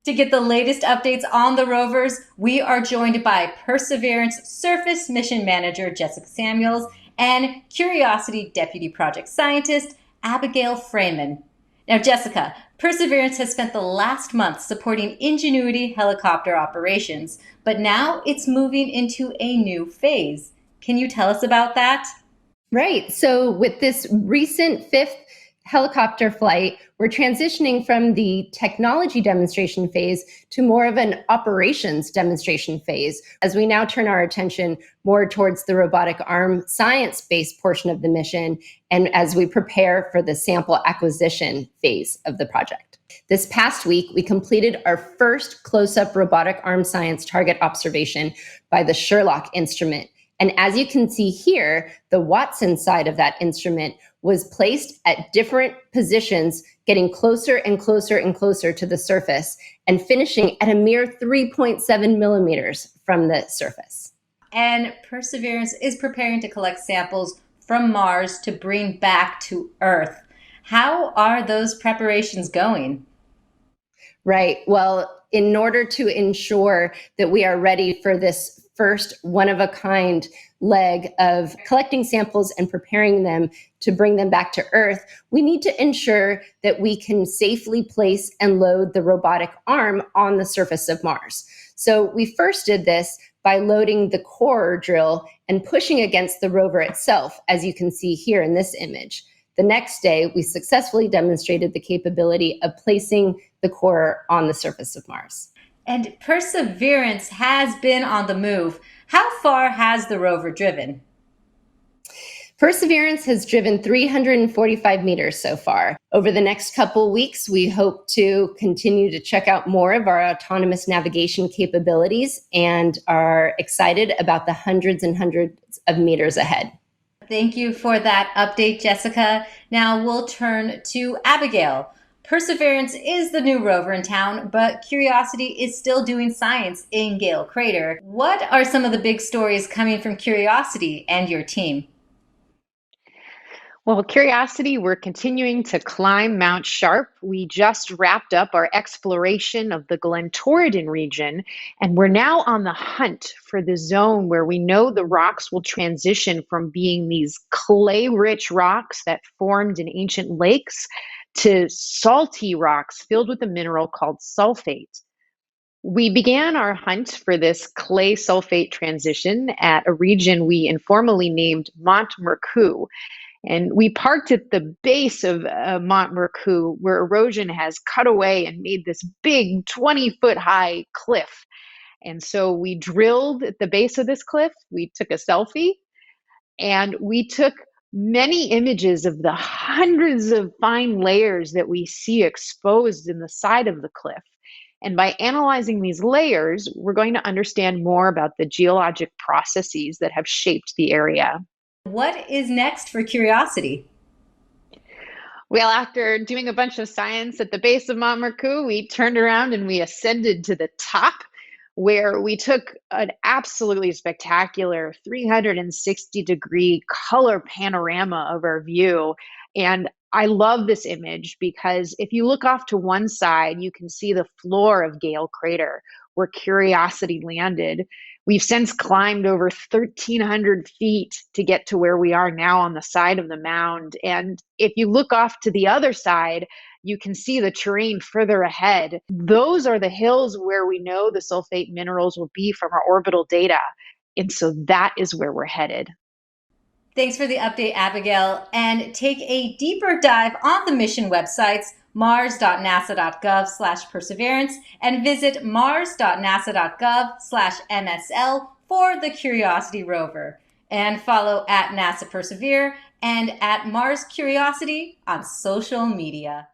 To get the latest updates on the rovers, we are joined by Perseverance Surface Mission Manager Jessica Samuels and Curiosity Deputy Project Scientist Abigail Fraeman. Now, Jessica, Perseverance has spent the last month supporting Ingenuity helicopter operations, but now it's moving into a new phase. Can you tell us about that? Right. So with this recent fifth helicopter flight, we're transitioning from the technology demonstration phase to more of an operations demonstration phase, as we now turn our attention more towards the robotic arm science-based portion of the mission, and as we prepare for the sample acquisition phase of the project. This past week, we completed our first close-up robotic arm science target observation by the Sherlock instrument. And as you can see here, the Watson side of that instrument was placed at different positions, getting closer and closer and closer to the surface and finishing at a mere 3.7 millimeters from the surface. And Perseverance is preparing to collect samples from Mars to bring back to Earth. How are those preparations going? Right. Well, in order to ensure that we are ready for this first one-of-a-kind leg of collecting samples and preparing them to bring them back to Earth, we need to ensure that we can safely place and load the robotic arm on the surface of Mars. So we first did this by loading the core drill and pushing against the rover itself, as you can see here in this image. The next day, we successfully demonstrated the capability of placing the core on the surface of Mars. And Perseverance has been on the move. How far has the rover driven? Perseverance has driven 345 meters so far. Over the next couple weeks, we hope to continue to check out more of our autonomous navigation capabilities and are excited about the hundreds and hundreds of meters ahead. Thank you for that update, Jessica. Now we'll turn to Abigail. Perseverance is the new rover in town, but Curiosity is still doing science in Gale Crater. What are some of the big stories coming from Curiosity and your team? Well, Curiosity, we're continuing to climb Mount Sharp. We just wrapped up our exploration of the Glentorridon region, and we're now on the hunt for the zone where we know the rocks will transition from being these clay-rich rocks that formed in ancient lakes to salty rocks filled with a mineral called sulfate. We began our hunt for this clay sulfate transition at a region we informally named Mont Mercou. And we parked at the base of Mont Mercou, where erosion has cut away and made this big 20-foot high cliff. And so we drilled at the base of this cliff, we took a selfie, and we took many images of the hundreds of fine layers that we see exposed in the side of the cliff. And by analyzing these layers, we're going to understand more about the geologic processes that have shaped the area. What is next for Curiosity? Well, after doing a bunch of science at the base of Mont Mercou, we turned around and we ascended to the top, where we took an absolutely spectacular 360-degree color panorama of our view. And I love this image because if you look off to one side, you can see the floor of Gale Crater, where Curiosity landed. We've since climbed over 1,300 feet to get to where we are now on the side of the mound. And if you look off to the other side, you can see the terrain further ahead. Those are the hills where we know the sulfate minerals will be from our orbital data. And so that is where we're headed. Thanks for the update, Abigail. And take a deeper dive on the mission websites, mars.nasa.gov/perseverance, and visit mars.nasa.gov/MSL for the Curiosity rover. And follow at NASA Persevere and at Mars Curiosity on social media.